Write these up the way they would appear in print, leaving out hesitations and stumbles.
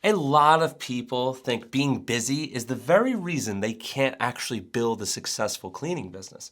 A lot of people think being busy is the very reason they can't actually build a successful cleaning business.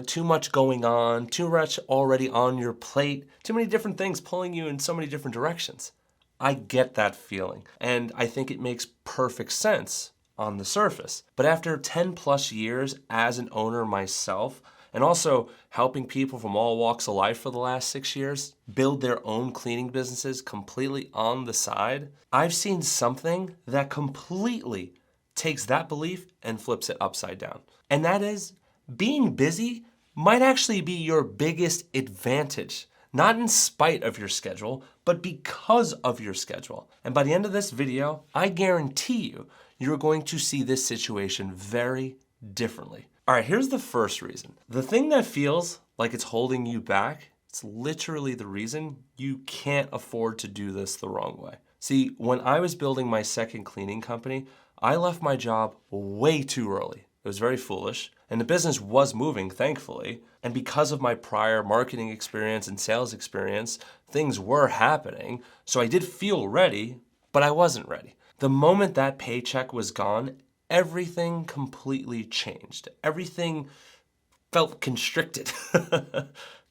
Too much going on, too much already on your plate, too many different things pulling you in so many different directions. I get that feeling, and I think it makes perfect sense on the surface. But after 10 plus years as an owner myself, and also helping people from all walks of life for the last 6 years build their own cleaning businesses completely on the side, I've seen something that completely takes that belief and flips it upside down. And that is, being busy might actually be your biggest advantage. Not in spite of your schedule, but because of your schedule. And by the end of this video, I guarantee you're going to see this situation very differently. All right, here's the first reason. The thing that feels like it's holding you back, it's literally the reason you can't afford to do this the wrong way. See, when I was building my second cleaning company, I left my job way too early. It was very foolish, and the business was moving, thankfully. And because of my prior marketing experience and sales experience, things were happening. So I did feel ready, but I wasn't ready. The moment that paycheck was gone, everything completely changed. Everything felt constricted.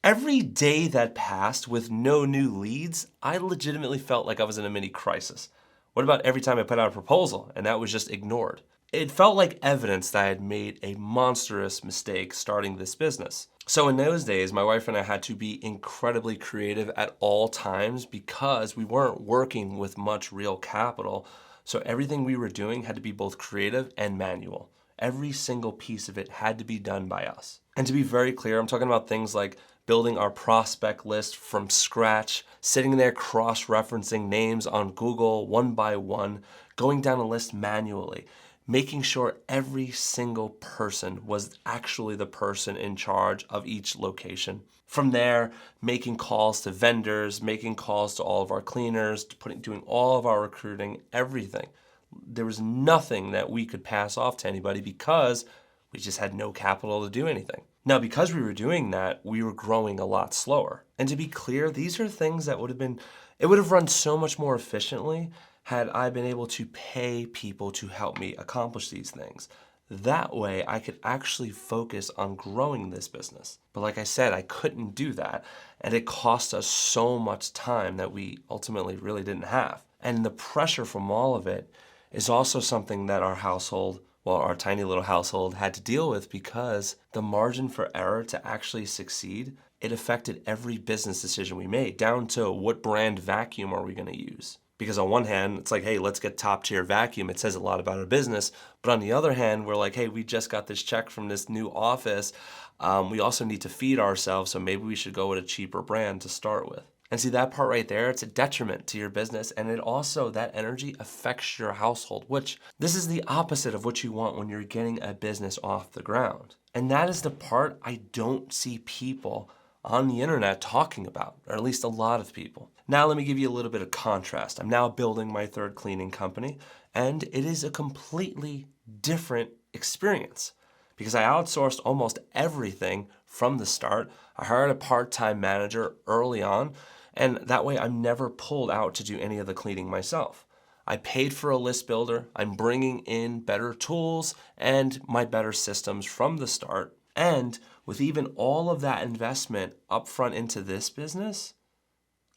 Every day that passed with no new leads, I legitimately felt like I was in a mini crisis. What about every time I put out a proposal and that was just ignored? It felt like evidence that I had made a monstrous mistake starting this business. So in those days, my wife and I had to be incredibly creative at all times because we weren't working with much real capital. So everything we were doing had to be both creative and manual. Every single piece of it had to be done by us. And to be very clear, I'm talking about things like building our prospect list from scratch, sitting there cross-referencing names on Google one by one, going down a list manually, making sure every single person was actually the person in charge of each location. From there, making calls to vendors, making calls to all of our cleaners, doing all of our recruiting, everything. There was nothing that we could pass off to anybody because we just had no capital to do anything. Now, because we were doing that, we were growing a lot slower. And to be clear, these are things that it would have run so much more efficiently had I been able to pay people to help me accomplish these things. That way, I could actually focus on growing this business. But like I said, I couldn't do that, and it cost us so much time that we ultimately really didn't have. And the pressure from all of it is also something that our tiny little household had to deal with because the margin for error to actually succeed, it affected every business decision we made, down to what brand vacuum are we going to use. Because on one hand, it's like, hey, let's get top tier vacuum. It says a lot about our business. But on the other hand, we're like, hey, we just got this check from this new office. We also need to feed ourselves, so maybe we should go with a cheaper brand to start with. And see, that part right there, it's a detriment to your business. And it also, that energy affects your household, which this is the opposite of what you want when you're getting a business off the ground. And that is the part I don't see people on the internet talking about, or at least a lot of people. Now let me give you a little bit of contrast. I'm now building my third cleaning company, and it is a completely different experience because I outsourced almost everything from the start. I hired a part-time manager early on, and that way I'm never pulled out to do any of the cleaning myself. I paid for a list builder. I'm bringing in better tools and my better systems from the start. And with even all of that investment upfront into this business,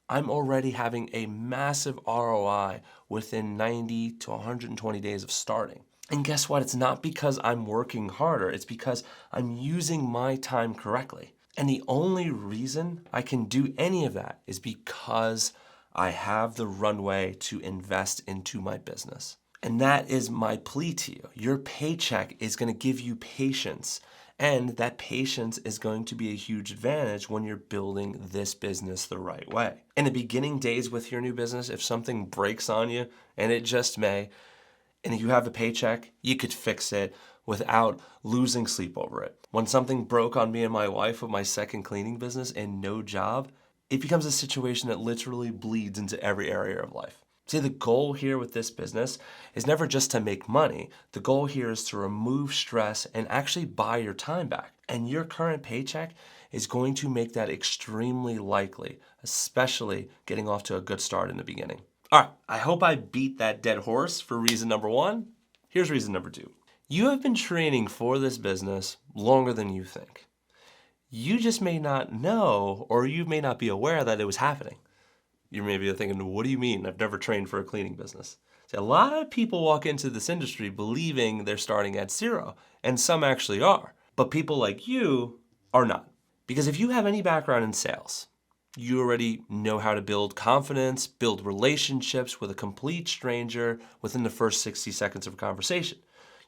I'm already having a massive ROI within 90 to 120 days of starting. And guess what? It's not because I'm working harder. It's because I'm using my time correctly. And the only reason I can do any of that is because I have the runway to invest into my business. And that is my plea to you. Your paycheck is going to give you patience. And that patience is going to be a huge advantage when you're building this business the right way. In the beginning days with your new business, if something breaks on you, and it just may, and you have a paycheck, you could fix it without losing sleep over it. When something broke on me and my wife with my second cleaning business and no job, it becomes a situation that literally bleeds into every area of life. See, the goal here with this business is never just to make money. The goal here is to remove stress and actually buy your time back. And your current paycheck is going to make that extremely likely, especially getting off to a good start in the beginning. All right, I hope I beat that dead horse for reason number one. Here's reason number two. You have been training for this business longer than you think. You just may not know, or you may not be aware that it was happening. You may be thinking, what do you mean? I've never trained for a cleaning business. See, a lot of people walk into this industry believing they're starting at zero, and some actually are. But people like you are not. Because if you have any background in sales, you already know how to build confidence, build relationships with a complete stranger within the first 60 seconds of a conversation.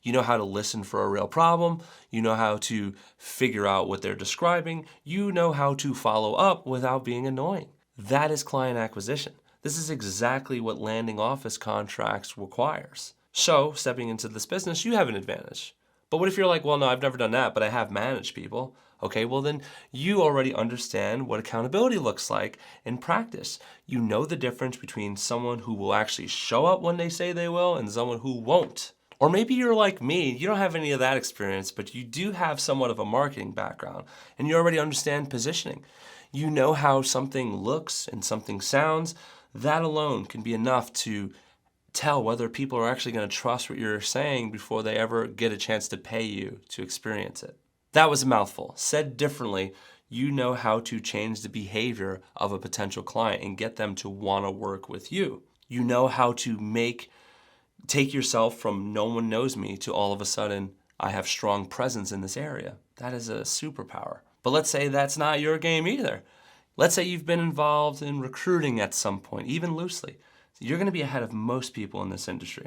You know how to listen for a real problem. You know how to figure out what they're describing. You know how to follow up without being annoying. That is client acquisition. This is exactly what landing office contracts requires. So, stepping into this business, you have an advantage. But what if you're like, well, no, I've never done that, but I have managed people. Okay, well then you already understand what accountability looks like in practice. You know the difference between someone who will actually show up when they say they will and someone who won't. Or maybe you're like me, you don't have any of that experience, but you do have somewhat of a marketing background and you already understand positioning. You know how something looks and something sounds. That alone can be enough to tell whether people are actually going to trust what you're saying before they ever get a chance to pay you to experience it. That was a mouthful. Said differently, you know how to change the behavior of a potential client and get them to want to work with you. You know how to take yourself from no one knows me to all of a sudden I have strong presence in this area. That is a superpower. But let's say that's not your game either. Let's say you've been involved in recruiting at some point, even loosely. You're going to be ahead of most people in this industry.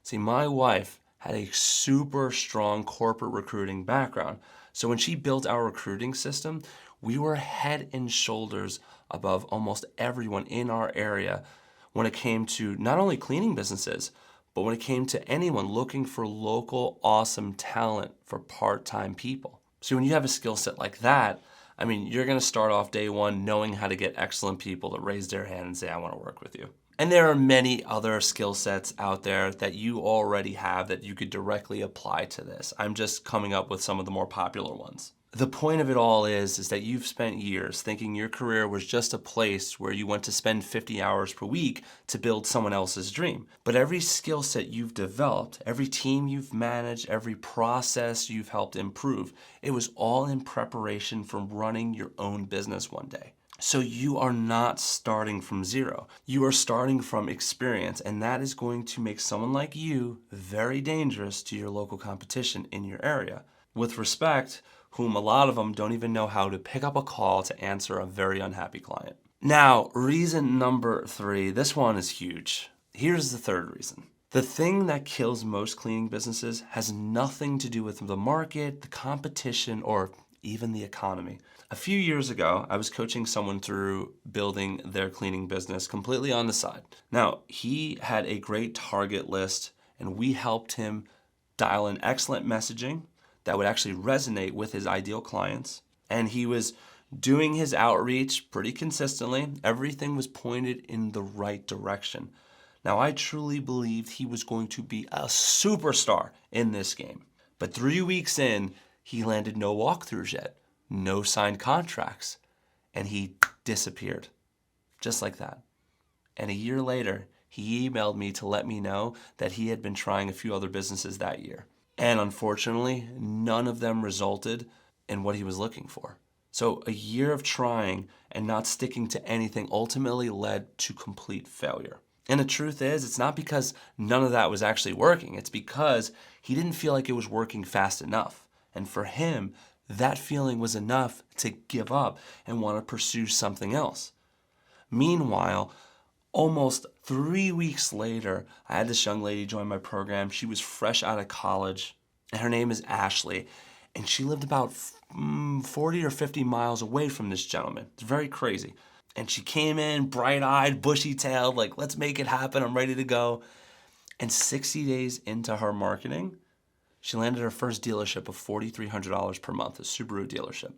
See, my wife had a super strong corporate recruiting background. So when she built our recruiting system, we were head and shoulders above almost everyone in our area when it came to not only cleaning businesses, but when it came to anyone looking for local awesome talent for part-time people. So when you have a skill set like that, I mean, you're going to start off day one knowing how to get excellent people to raise their hand and say, I want to work with you. And there are many other skill sets out there that you already have that you could directly apply to this. I'm just coming up with some of the more popular ones. The point of it all is that you've spent years thinking your career was just a place where you went to spend 50 hours per week to build someone else's dream. But every skill set you've developed, every team you've managed, every process you've helped improve, it was all in preparation for running your own business one day. So you are not starting from zero. You are starting from experience, and that is going to make someone like you very dangerous to your local competition in your area. With respect, whom a lot of them don't even know how to pick up a call to answer a very unhappy client. Now, reason number three, this one is huge. Here's the third reason. The thing that kills most cleaning businesses has nothing to do with the market, the competition, or even the economy. A few years ago, I was coaching someone through building their cleaning business completely on the side. Now, he had a great target list, and we helped him dial in excellent messaging that would actually resonate with his ideal clients. And he was doing his outreach pretty consistently. Everything was pointed in the right direction. Now, I truly believed he was going to be a superstar in this game. But 3 weeks in, he landed no walkthroughs yet, no signed contracts, and he disappeared. Just like that. And a year later, he emailed me to let me know that he had been trying a few other businesses that year. And unfortunately, none of them resulted in what he was looking for. So a year of trying and not sticking to anything ultimately led to complete failure. And the truth is, it's not because none of that was actually working. It's because he didn't feel like it was working fast enough. And for him, that feeling was enough to give up and want to pursue something else. Meanwhile, almost 3 weeks later, I had this young lady join my program. She was fresh out of college, and her name is Ashley. And she lived about 40 or 50 miles away from this gentleman. It's very crazy. And she came in bright-eyed, bushy-tailed, like, let's make it happen. I'm ready to go. And 60 days into her marketing, she landed her first dealership of $4,300 per month, a Subaru dealership.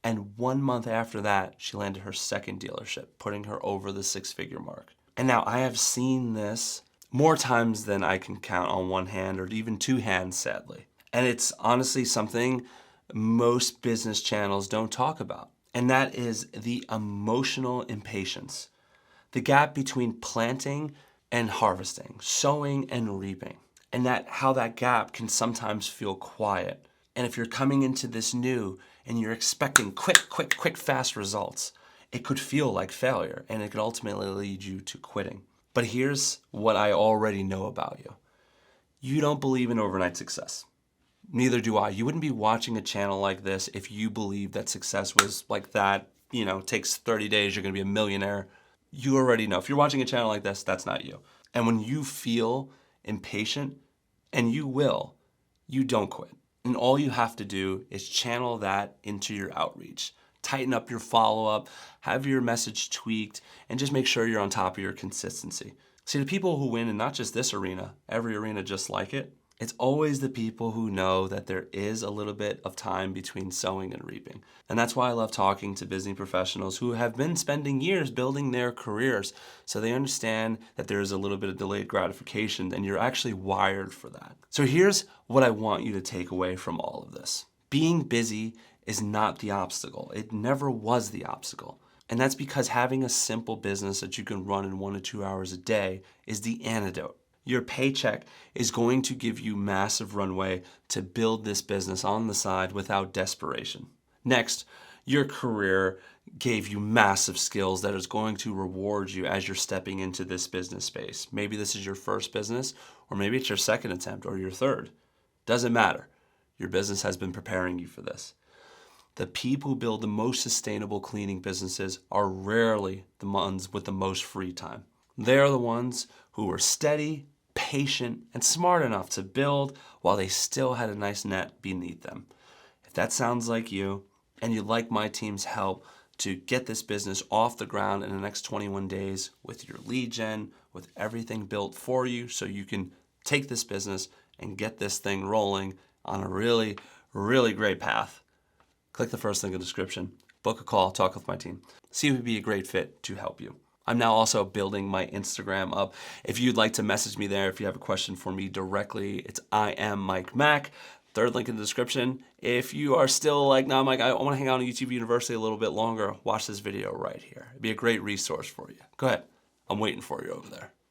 And 1 month after that, she landed her second dealership, putting her over the six-figure mark. And now I have seen this more times than I can count on one hand or even two hands, sadly. And it's honestly something most business channels don't talk about. And that is the emotional impatience. The gap between planting and harvesting, sowing and reaping, and how that gap can sometimes feel quiet. And if you're coming into this new and you're expecting quick, fast results, it could feel like failure and it could ultimately lead you to quitting. But here's what I already know about you. You don't believe in overnight success. Neither do I. You wouldn't be watching a channel like this if you believed that success was like that, takes 30 days, you're gonna be a millionaire. You already know. If you're watching a channel like this, that's not you. And when you feel impatient, and you will, you don't quit. And all you have to do is channel that into your outreach. Tighten up your follow-up, have your message tweaked, and just make sure you're on top of your consistency. See, the people who win in not just this arena, every arena just like it, it's always the people who know that there is a little bit of time between sowing and reaping. And that's why I love talking to business professionals who have been spending years building their careers, so they understand that there is a little bit of delayed gratification and you're actually wired for that. So here's what I want you to take away from all of this. Being busy is not the obstacle. It never was the obstacle. And that's because having a simple business that you can run in 1 to 2 hours a day is the antidote. Your paycheck is going to give you massive runway to build this business on the side without desperation. Next, your career gave you massive skills that is going to reward you as you're stepping into this business space. Maybe this is your first business, or maybe it's your second attempt or your third. Doesn't matter. Your business has been preparing you for this. The people who build the most sustainable cleaning businesses are rarely the ones with the most free time. They are the ones who were steady, patient, and smart enough to build while they still had a nice net beneath them. If that sounds like you, and you'd like my team's help to get this business off the ground in the next 21 days with your lead gen, with everything built for you so you can take this business and get this thing rolling on a really, really great path, click the first link in the description, book a call, talk with my team. See if it would be a great fit to help you. I'm now also building my Instagram up. If you'd like to message me there, if you have a question for me directly, it's I am Mike Mack. Third link in the description. If you are still like, nah, Mike, I want to hang out on YouTube University a little bit longer, watch this video right here. It'd be a great resource for you. Go ahead. I'm waiting for you over there.